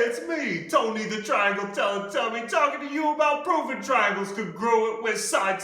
it's me, Tony the Triangle Teletubby, talking to you about proving triangles congruent with side, and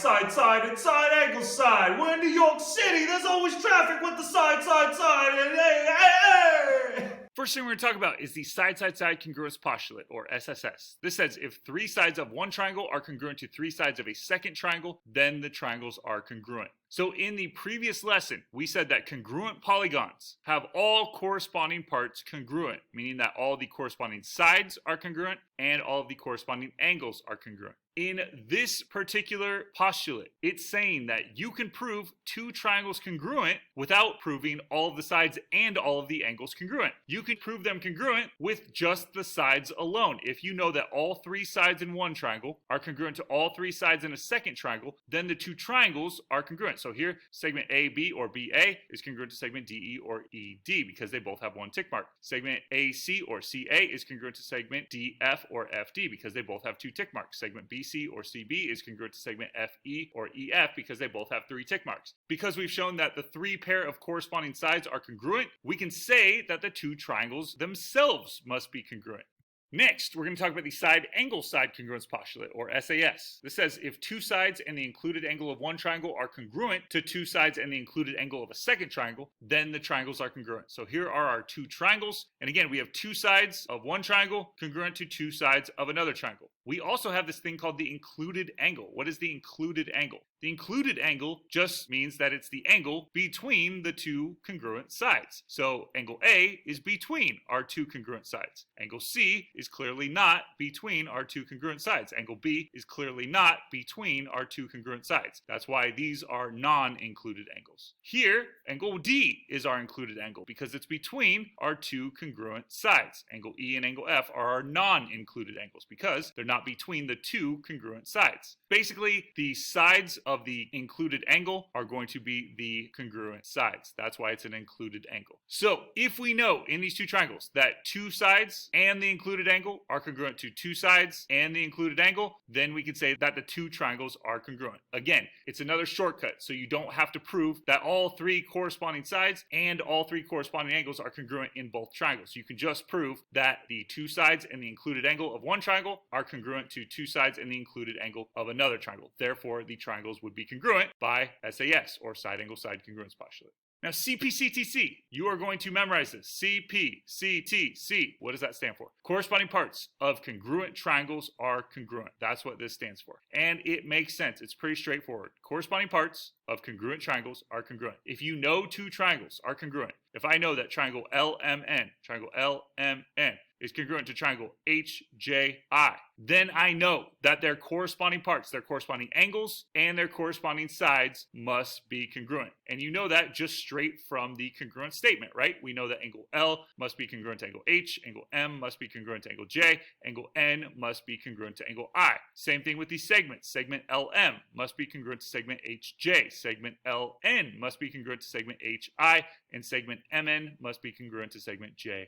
side angle side. We're in New York City, there's always traffic with the side, and hey! First thing we're going to talk about is the side congruence postulate, or SSS. This says if three sides of one triangle are congruent to three sides of a second triangle, then the triangles are congruent. So in the previous lesson, we said that congruent polygons have all corresponding parts congruent, meaning that all the corresponding sides are congruent and all of the corresponding angles are congruent. In this particular postulate, it's saying that you can prove two triangles congruent without proving all of the sides and all of the angles congruent. You can prove them congruent with just the sides alone. If you know that all three sides in one triangle are congruent to all three sides in a second triangle, then the two triangles are congruent. So here, segment AB or BA is congruent to segment DE or ED because they both have one tick mark. Segment AC or CA is congruent to segment DF or FD because they both have two tick marks. Segment BC or CB is congruent to segment FE or EF because they both have three tick marks. Because we've shown that the three pair of corresponding sides are congruent, we can say that the two triangles themselves must be congruent. Next, we're going to talk about the side angle side congruence postulate, or SAS. This says if two sides and the included angle of one triangle are congruent to two sides and the included angle of a second triangle, then the triangles are congruent. So here are our two triangles. And again, we have two sides of one triangle congruent to two sides of another triangle. We also have this thing called the included angle. What is the included angle? The included angle just means that it's the angle between the two congruent sides. So angle A is between our two congruent sides. Angle C is clearly not between our two congruent sides. Angle B is clearly not between our two congruent sides. That's why these are non-included angles. Here, angle D is our included angle because it's between our two congruent sides. Angle E and angle F are our non-included angles because they're not between the two congruent sides. Basically, the sides of the included angle are going to be the congruent sides. That's why it's an included angle. So if we know in these two triangles that two sides and the included angle are congruent to two sides and the included angle, then we can say that the two triangles are congruent. Again, it's another shortcut, so you don't have to prove that all three corresponding sides and all three corresponding angles are congruent in both triangles. You can just prove that the two sides and the included angle of one triangle are congruent to two sides and the included angle of another triangle. Therefore, the triangles would be congruent by SAS, or side angle side congruence postulate. Now, CPCTC, you are going to memorize this. CPCTC, what does that stand for? Corresponding parts of congruent triangles are congruent. That's what this stands for. And it makes sense. It's pretty straightforward. Corresponding parts of congruent triangles are congruent. If you know two triangles are congruent, if I know that triangle LMN is congruent to triangle HJI, then I know that their corresponding parts, their corresponding angles, and their corresponding sides must be congruent. And you know that just straight from the congruent statement, right? We know that angle L must be congruent to angle H, angle M must be congruent to angle J, angle N must be congruent to angle I. Same thing with these segments. Segment LM must be congruent to segment HJ, segment LN must be congruent to segment HI, and segment MN must be congruent to segment JI.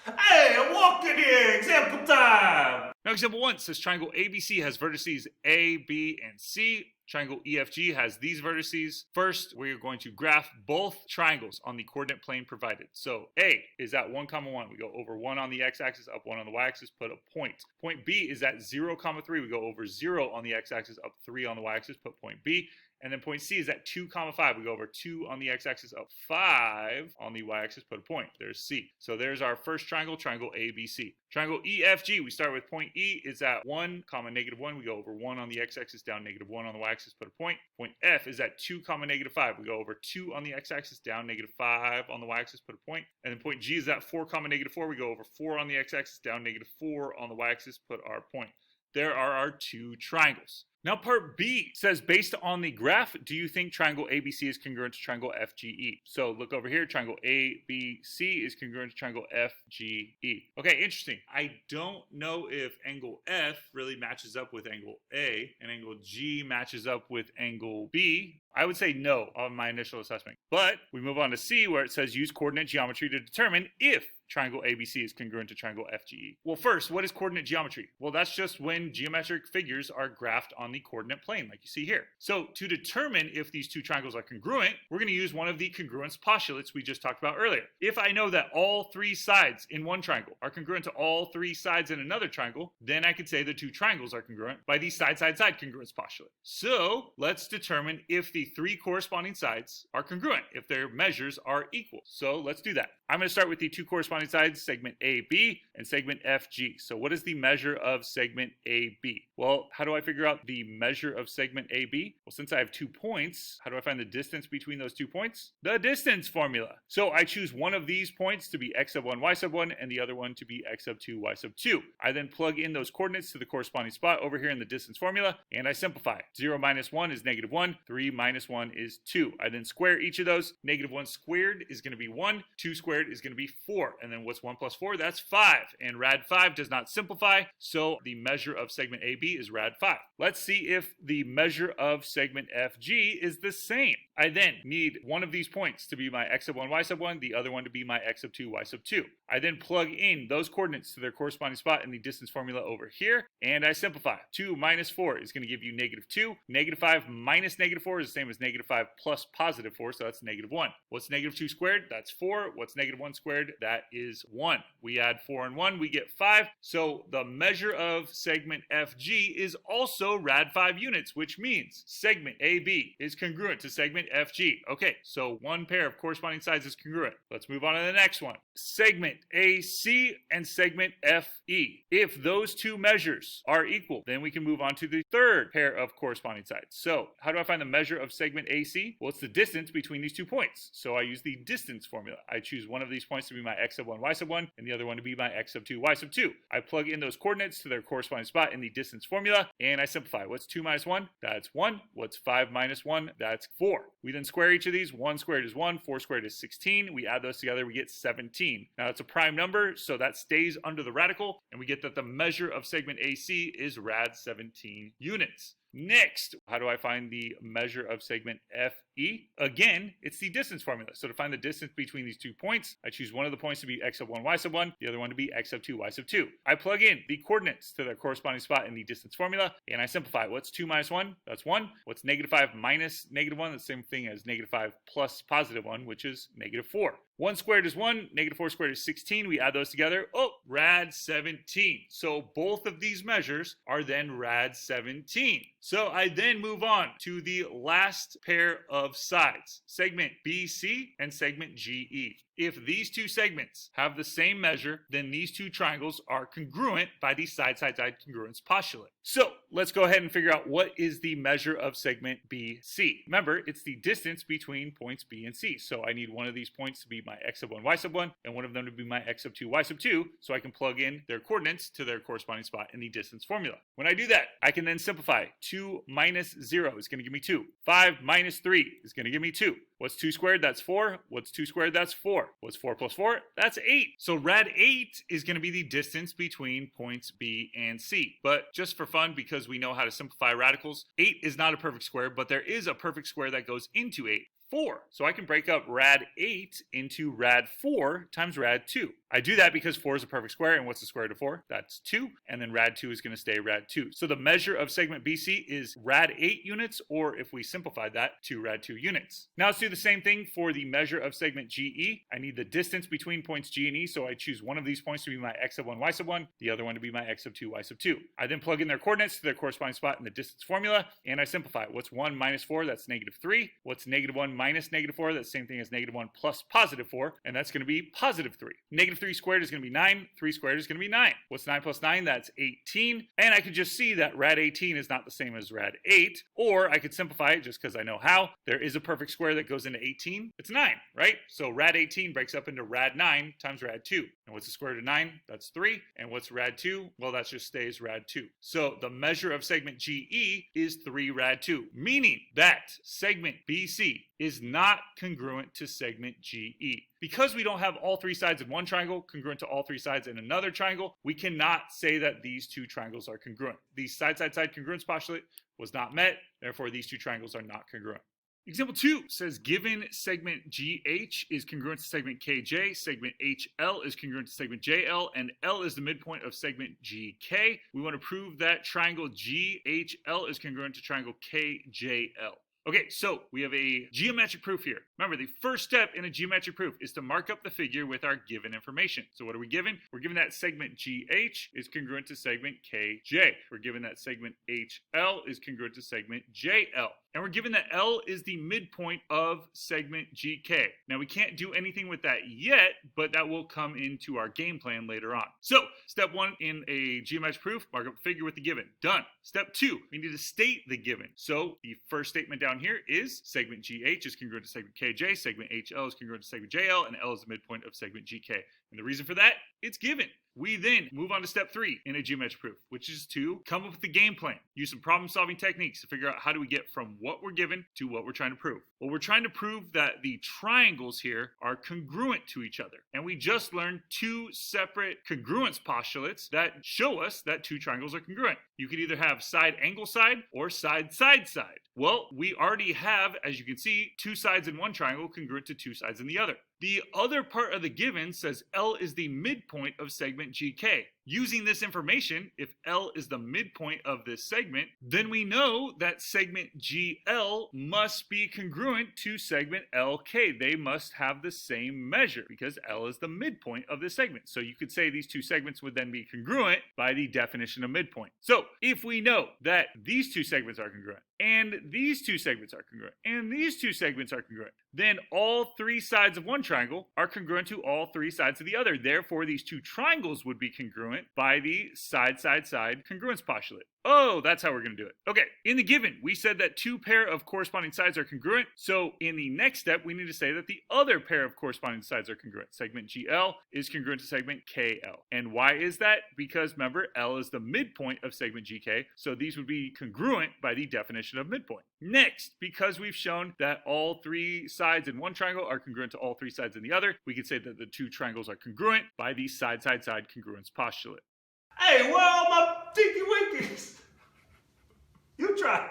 Hey, I'm walking here! Example time! Now, example 1 says triangle ABC has vertices A, B, and C. Triangle EFG has these vertices. First, we're going to graph both triangles on the coordinate plane provided. So A is at 1, 1. We go over 1 on the x-axis, up 1 on the y-axis, put a point. Point B is at 0, 3. We go over 0 on the x-axis, up 3 on the y-axis, put point B. And then point C is at 2, 5. We go over 2 on the x-axis, up 5 on the y-axis, put a point. There's C. So there's our first triangle, triangle ABC. Triangle EFG, we start with point E is at 1, -1. We go over 1 on the x-axis, down -1 on the y-axis, put a point. Point F is at 2, -5. We go over 2 on the x-axis, down -5 on the y-axis, put a point. And then point G is at 4, -4. We go over 4 on the x-axis, down -4 on the y-axis, put our point. There are our two triangles. Now part B says, based on the graph, do you think triangle ABC is congruent to triangle FGE? So look over here, triangle ABC is congruent to triangle FGE. Okay, interesting. I don't know if angle F really matches up with angle A and angle G matches up with angle B. I would say no on my initial assessment. But we move on to C, where it says use coordinate geometry to determine if triangle ABC is congruent to triangle FGE. Well, first, what is coordinate geometry? Well, that's just when geometric figures are graphed on the the coordinate plane, like you see here. So to determine if these two triangles are congruent, we're going to use one of the congruence postulates we just talked about earlier. If I know that all three sides in one triangle are congruent to all three sides in another triangle, then I could say the two triangles are congruent by the side-side-side congruence postulate. So let's determine if the three corresponding sides are congruent, if their measures are equal. So let's do that. I'm going to start with the two corresponding sides, segment AB and segment FG. So what is the measure of segment AB? Well, how do I figure out the measure of segment AB? Well, since I have 2 points, how do I find the distance between those 2 points? The distance formula. So I choose one of these points to be x sub 1, y sub 1, and the other one to be x sub 2, y sub 2. I then plug in those coordinates to the corresponding spot over here in the distance formula, and I simplify. 0 minus 1 is negative 1, 3 minus 1 is 2. I then square each of those. Negative 1 squared is going to be 1, 2 squared is going to be 4, and then what's 1 plus 4? That's 5, and rad 5 does not simplify, so the measure of segment AB is rad 5. Let's see if the measure of segment FG is the same. I then need one of these points to be my x sub 1, y sub 1, the other one to be my x sub 2, y sub 2. I then plug in those coordinates to their corresponding spot in the distance formula over here, and I simplify. 2 minus 4 is going to give you negative 2. Negative 5 minus negative 4 is the same as negative 5 plus positive 4, so that's negative 1. What's negative 2 squared? That's 4. What's negative 1 squared? That is 1. We add 4 and 1, we get 5. So the measure of segment FG is also rad 5 units, which means segment AB is congruent to segment FG. Okay, so one pair of corresponding sides is congruent. Let's move on to the next one. Segment AC and segment FE. If those two measures are equal, then we can move on to the third pair of corresponding sides. So how do I find the measure of segment AC? Well, it's the distance between these 2 points. So I use the distance formula. I choose one of these points to be my x sub 1, y sub 1, and the other one to be my x sub 2, y sub 2. I plug in those coordinates to their corresponding spot in the distance formula, and I simplify. What's 2 minus 1? That's 1. What's 5 minus 1? That's 4. We then square each of these. 1 squared is 1, 4 squared is 16. We add those together, we get 17. Now it's a prime number, so that stays under the radical, and we get that the measure of segment AC is rad 17 units. Next, how do I find the measure of segment FE? Again, it's the distance formula. So to find the distance between these 2 points, I choose one of the points to be x sub 1, y sub 1, the other one to be x sub 2, y sub 2. I plug in the coordinates to their corresponding spot in the distance formula, and I simplify. What's 2 minus 1? That's 1. What's negative 5 minus negative 1? That's the same thing as negative 5 plus positive 1, which is negative 4. 1 squared is 1, negative 4 squared is 16. We add those together. Oh, rad 17. So both of these measures are then rad 17. So I then move on to the last pair of sides, segment BC and segment GE. If these two segments have the same measure, then these two triangles are congruent by the side-side-side congruence postulate. So let's go ahead and figure out what is the measure of segment BC. Remember, it's the distance between points B and C. So I need one of these points to be my x sub 1, y sub 1, and one of them to be my x sub 2, y sub 2, so I can plug in their coordinates to their corresponding spot in the distance formula. When I do that, I can then simplify. 2 minus 0 is going to give me 2. 5 minus 3 is going to give me 2. What's 2 squared? That's 4. What's 2 squared? That's 4. What's 4 plus 4? That's 8. So rad 8 is going to be the distance between points B and C. But just for fun, because we know how to simplify radicals, 8 is not a perfect square, but there is a perfect square that goes into 8. 4. So I can break up rad 8 into rad 4 times rad 2. I do that because 4 is a perfect square, and what's the square root of 4? That's 2, and then rad 2 is going to stay rad 2. So the measure of segment BC is rad 8 units, or if we simplify that, to rad 2 units. Now let's do the same thing for the measure of segment GE. I need the distance between points G and E, so I choose one of these points to be my x sub 1, y sub 1, the other one to be my x sub 2, y sub 2. I then plug in their coordinates to their corresponding spot in the distance formula, and I simplify. What's 1 minus 4? That's negative 3. What's negative 1 minus negative 4? That's the same thing as negative 1 plus positive 4, and that's going to be positive 3. Negative 3 squared is going to be 9. 3 squared is going to be 9. What's 9 plus 9? That's 18. And I could just see that rad 18 is not the same as rad 8, or I could simplify it just because I know how. There is a perfect square that goes into 18. It's 9, right? So rad 18 breaks up into rad 9 times rad 2. And what's the square root of 9? That's 3. And what's rad 2? Well, that just stays rad 2. So the measure of segment GE is 3 rad 2, meaning that segment BC is not congruent to segment GE. Because we don't have all three sides in one triangle congruent to all three sides in another triangle, we cannot say that these two triangles are congruent. The side-side-side congruence postulate was not met, therefore these two triangles are not congruent. Example 2 says given segment GH is congruent to segment KJ, segment HL is congruent to segment JL, and L is the midpoint of segment GK. We want to prove that triangle GHL is congruent to triangle KJL. Okay, so we have a geometric proof here. Remember, the first step in a geometric proof is to mark up the figure with our given information. So what are we given? We're given that segment GH is congruent to segment KJ. We're given that segment HL is congruent to segment JL. And we're given that L is the midpoint of segment GK. Now, we can't do anything with that yet, but that will come into our game plan later on. So, step 1 in a geometric proof, mark up the figure with the given. Done. Step 2, we need to state the given. So, the first statement down here is segment GH is congruent to segment KJ, segment HL is congruent to segment JL, and L is the midpoint of segment GK. And the reason for that, it's given. We then move on to step 3 in a geometric proof, which is to come up with a game plan. Use some problem-solving techniques to figure out how do we get from what we're given to what we're trying to prove. Well, we're trying to prove that the triangles here are congruent to each other. And we just learned 2 separate congruence postulates that show us that 2 triangles are congruent. You could either have side angle side or side side side. Well, we already have, as you can see, 2 sides in one triangle congruent to 2 sides in the other. The other part of the given says L is the midpoint of segment GK. Using this information, if L is the midpoint of this segment, then we know that segment GL must be congruent to segment LK. They must have the same measure because L is the midpoint of this segment. So you could say these 2 segments would then be congruent by the definition of midpoint. So if we know that these 2 segments are congruent, and these 2 segments are congruent, and these 2 segments are congruent, then all 3 sides of one triangle are congruent to all 3 sides of the other. Therefore, these 2 triangles would be congruent by the side congruence postulate. Oh, that's how we're going to do it. Okay, in the given, we said that 2 pair of corresponding sides are congruent. So in the next step, we need to say that the other pair of corresponding sides are congruent. Segment GL is congruent to segment KL. And why is that? Because remember, L is the midpoint of segment GK. So these would be congruent by the definition of midpoint. Next, because we've shown that all 3 sides in one triangle are congruent to all 3 sides in the other, we could say that the 2 triangles are congruent by the side congruence postulate. Hey, where are all my tinky winkies? You try.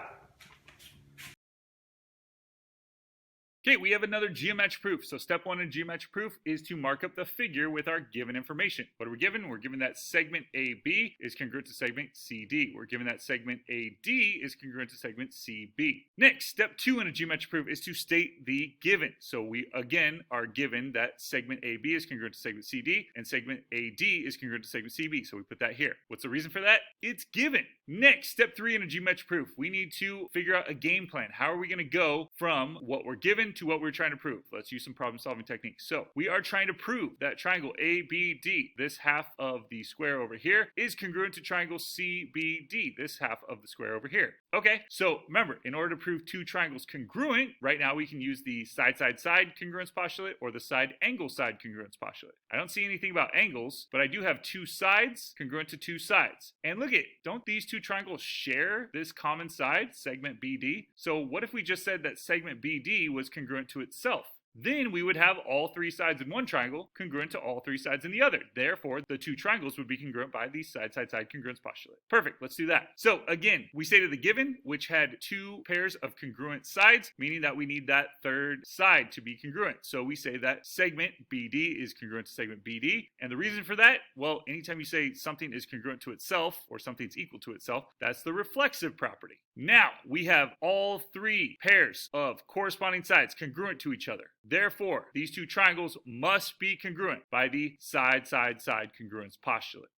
Okay, we have another geometric proof. So step 1 in geometric proof is to mark up the figure with our given information. What are we given? We're given that segment AB is congruent to segment CD. We're given that segment AD is congruent to segment CB. Next, step 2 in a geometric proof is to state the given. So we, again, are given that segment AB is congruent to segment CD and segment AD is congruent to segment CB. So we put that here. What's the reason for that? It's given. Next, step 3 in a geometric proof, we need to figure out a game plan. How are we going to go from what we're given to what we're trying to prove? Let's use some problem-solving techniques. So we are trying to prove that triangle ABD, this half of the square over here, is congruent to triangle CBD, this half of the square over here. Okay, so remember, in order to prove 2 triangles congruent, right now we can use the side congruence postulate or the side angle side congruence postulate. I don't see anything about angles, but I do have 2 sides congruent to 2 sides. And look at, don't these 2 triangles share this common side, segment BD? So what if we just said that segment BD was congruent to itself? Then we would have all 3 sides in one triangle congruent to all 3 sides in the other. Therefore, the 2 triangles would be congruent by the side congruence postulate. Perfect, let's do that. So again, we stated the given, which had 2 pairs of congruent sides, meaning that we need that 3rd side to be congruent. So we say that segment BD is congruent to segment BD. And the reason for that, well, anytime you say something is congruent to itself or something's equal to itself, that's the reflexive property. Now, we have all 3 pairs of corresponding sides congruent to each other. Therefore, these 2 triangles must be congruent by the side congruence postulate.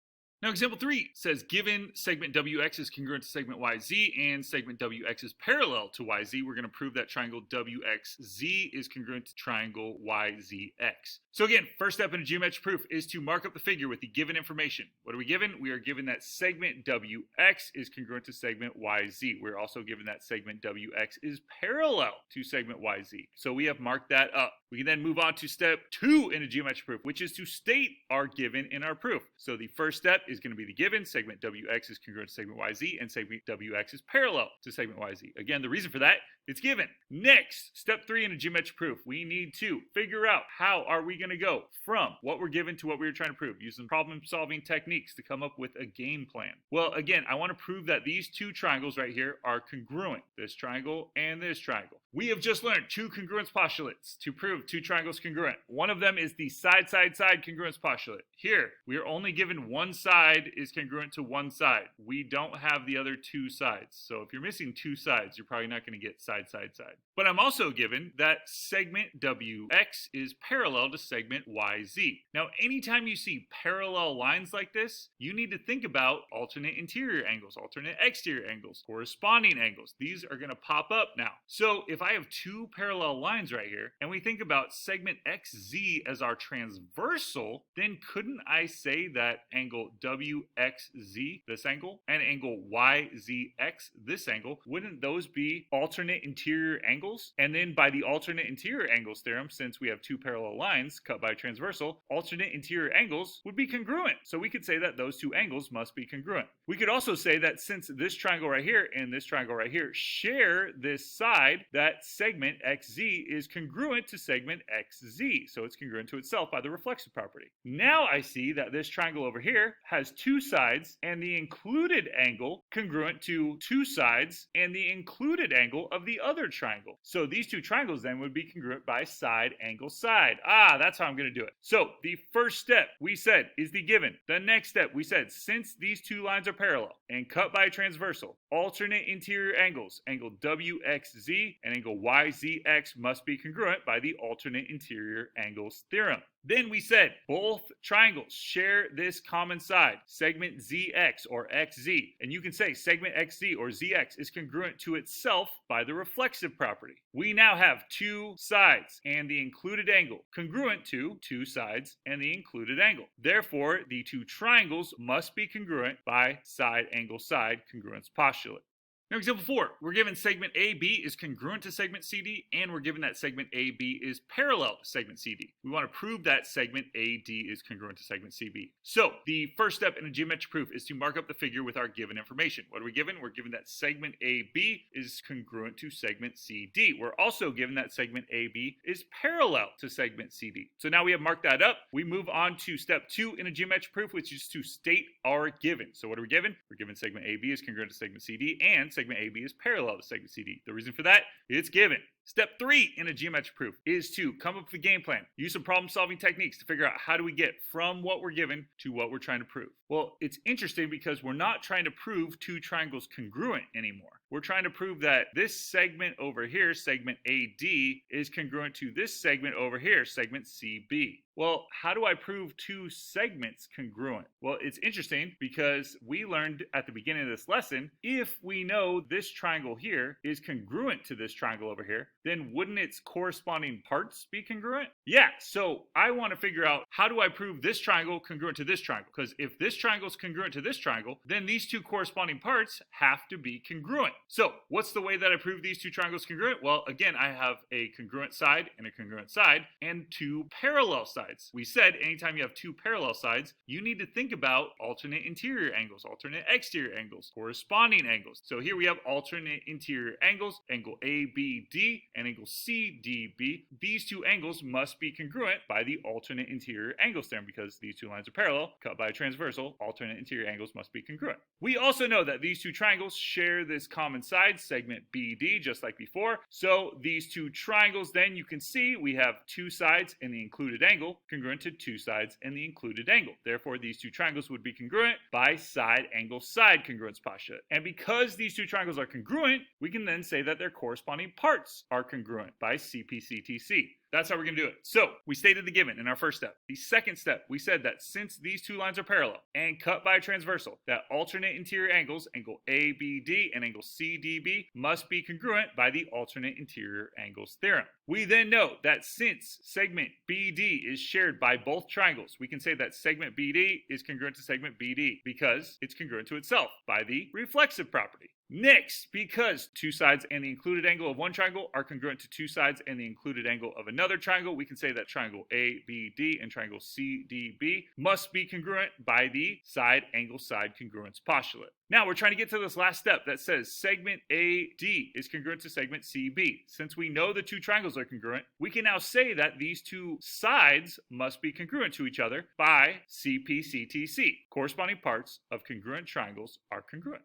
Now, example 3 says given segment WX is congruent to segment YZ and segment WX is parallel to YZ, we're going to prove that triangle WXZ is congruent to triangle YZX. So again, first step in a geometric proof is to mark up the figure with the given information. What are we given? We are given that segment WX is congruent to segment YZ. We're also given that segment WX is parallel to segment YZ. So we have marked that up. We can then move on to step 2 in a geometric proof, which is to state our given in our proof. So the first step is going to be the given. Segment WX is congruent to segment YZ, and segment WX is parallel to segment YZ. Again, the reason for that, it's given. Next, step 3 in a geometric proof, we need to figure out how are we going to go from what we're given to what we were trying to prove, using problem-solving techniques to come up with a game plan. Well, again, I want to prove that these two triangles right here are congruent, this triangle and this triangle. We have just learned 2 congruence postulates to prove 2 triangles congruent. One of them is the side-side-side congruence postulate. Here, we are only given one side is congruent to one side. We don't have the other 2 sides. So if you're missing 2 sides, you're probably not going to get side-side-side. But I'm also given that segment WX is parallel to segment YZ. Now, anytime you see parallel lines like this, you need to think about alternate interior angles, alternate exterior angles, corresponding angles. These are going to pop up now. So if I have 2 parallel lines right here, and we think about segment XZ as our transversal, then couldn't I say that angle WXZ, this angle, and angle YZX, this angle, wouldn't those be alternate interior angles? And then by the alternate interior angles theorem, since we have 2 parallel lines cut by transversal, alternate interior angles would be congruent. So we could say that those 2 angles must be congruent. We could also say that since this triangle right here and this triangle right here share this side, that segment XZ is congruent to segment XZ. So it's congruent to itself by the reflexive property. Now I see that this triangle over here has 2 sides and the included angle congruent to 2 sides and the included angle of the other triangle. So these 2 triangles then would be congruent by side, angle, side. That's how I'm going to do it. So the first step we said is the given. The next step we said, since these 2 lines are parallel and cut by a transversal, alternate interior angles, angle WXZ and angle YZX must be congruent by the alternate interior angles theorem. Then we said both triangles share this common side, segment ZX or XZ. And you can say segment XZ or ZX is congruent to itself by the reflexive property. We now have 2 sides and the included angle congruent to 2 sides and the included angle. Therefore, the 2 triangles must be congruent by side, angle, side congruence postulate. Now, example 4, we're given segment AB is congruent to segment CD, and we're given that segment AB is parallel to segment CD. We want to prove that segment AD is congruent to segment CB. So, the first step in a geometric proof is to mark up the figure with our given information. What are we given? We're given that segment AB is congruent to segment CD. We're also given that segment AB is parallel to segment CD. So now we have marked that up. We move on to step 2 in a geometric proof, which is to state our given. So what are we given? We're given segment AB is congruent to segment CD, and segment AB is parallel to segment CD. The reason for that, it's given. Step 3 in a geometric proof is to come up with a game plan. Use some problem-solving techniques to figure out how do we get from what we're given to what we're trying to prove. Well, it's interesting because we're not trying to prove 2 triangles congruent anymore. We're trying to prove that this segment over here, segment AD, is congruent to this segment over here, segment CB. Well, how do I prove 2 segments congruent? Well, it's interesting because we learned at the beginning of this lesson, if we know this triangle here is congruent to this triangle over here, then wouldn't its corresponding parts be congruent? Yeah, so I want to figure out how do I prove this triangle congruent to this triangle? Because if this triangle is congruent to this triangle, then these 2 corresponding parts have to be congruent. So what's the way that I prove these 2 triangles congruent? Well, again, I have a congruent side and a congruent side and 2 parallel sides. We said anytime you have 2 parallel sides, you need to think about alternate interior angles, alternate exterior angles, corresponding angles. So here we have alternate interior angles, angle ABD and angle CDB. These 2 angles must be congruent by the alternate interior angles theorem because these 2 lines are parallel, cut by a transversal, alternate interior angles must be congruent. We also know that these 2 triangles share this common side, segment BD, just like before. So these 2 triangles, then you can see we have 2 sides and the included angle congruent to 2 sides and the included angle. Therefore, these 2 triangles would be congruent by side, angle, side congruence postulate. And because these 2 triangles are congruent, we can then say that their corresponding parts are congruent by CPCTC. That's how we're going to do it. So we stated the given in our first step. The second step, we said that since these 2 lines are parallel and cut by a transversal, that alternate interior angles, angle ABD and angle CDB, must be congruent by the alternate interior angles theorem. We then know that since segment BD is shared by both triangles, we can say that segment BD is congruent to segment BD because it's congruent to itself by the reflexive property. Next, because two sides and the included angle of one triangle are congruent to two sides and the included angle of another triangle, we can say that triangle ABD and triangle CDB must be congruent by the side-angle-side congruence postulate. Now we're trying to get to this last step that says segment AD is congruent to segment CB. Since we know the two triangles are congruent, we can now say that these two sides must be congruent to each other by CPCTC. Corresponding parts of congruent triangles are congruent.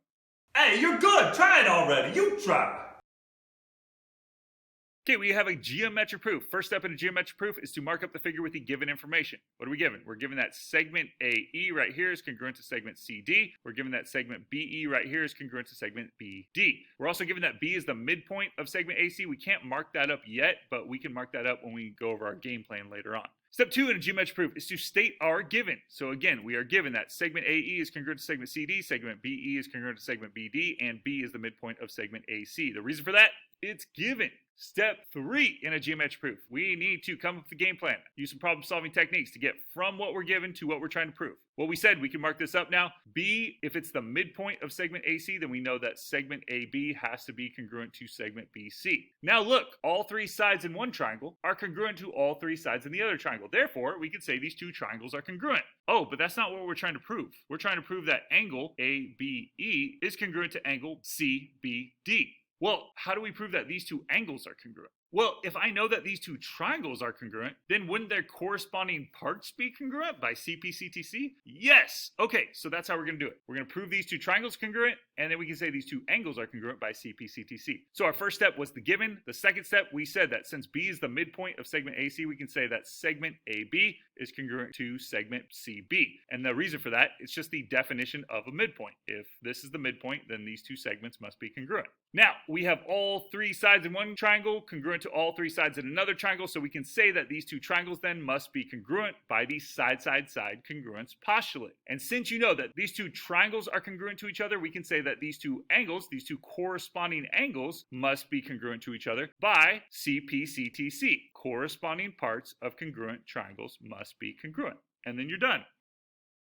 Hey, you're good. Try it already. You try. Okay, we have a geometric proof. First step in a geometric proof is to mark up the figure with the given information. What are we given? We're given that segment AE right here is congruent to segment CD. We're given that segment BE right here is congruent to segment BD. We're also given that B is the midpoint of segment AC. We can't mark that up yet, but we can mark that up when we go over our game plan later on. Step 2 in a geometric proof is to state our given. So again, we are given that segment AE is congruent to segment CD, segment BE is congruent to segment BD, and B is the midpoint of segment AC. The reason for that? It's given. Step 3 in a geometric proof, we need to come up with a game plan, use some problem solving techniques to get from what we're given to what we're trying to prove. Well, we said we can mark this up now. B, if it's the midpoint of segment AC, then we know that segment AB has to be congruent to segment BC. Now look, all three sides in one triangle are congruent to all three sides in the other triangle. Therefore, we could say these two triangles are congruent. Oh, but that's not what we're trying to prove. We're trying to prove that angle ABE is congruent to angle CBD. Well, how do we prove that these two angles are congruent? Well, if I know that these two triangles are congruent, then wouldn't their corresponding parts be congruent by CPCTC? Yes! Okay, so that's how we're going to do it. We're going to prove these two triangles congruent, and then we can say these two angles are congruent by CPCTC. So our first step was the given. The second step, we said that since B is the midpoint of segment AC, we can say that segment AB is congruent to segment CB. And the reason for that, it's just the definition of a midpoint. If this is the midpoint, then these two segments must be congruent. Now, we have all three sides in one triangle congruent to all three sides in another triangle, so we can say that these two triangles then must be congruent by the side-side-side congruence postulate. And since you know that these two triangles are congruent to each other, we can say that these two angles, these two corresponding angles, must be congruent to each other by CPCTC. Corresponding parts of congruent triangles must be congruent. And then you're done.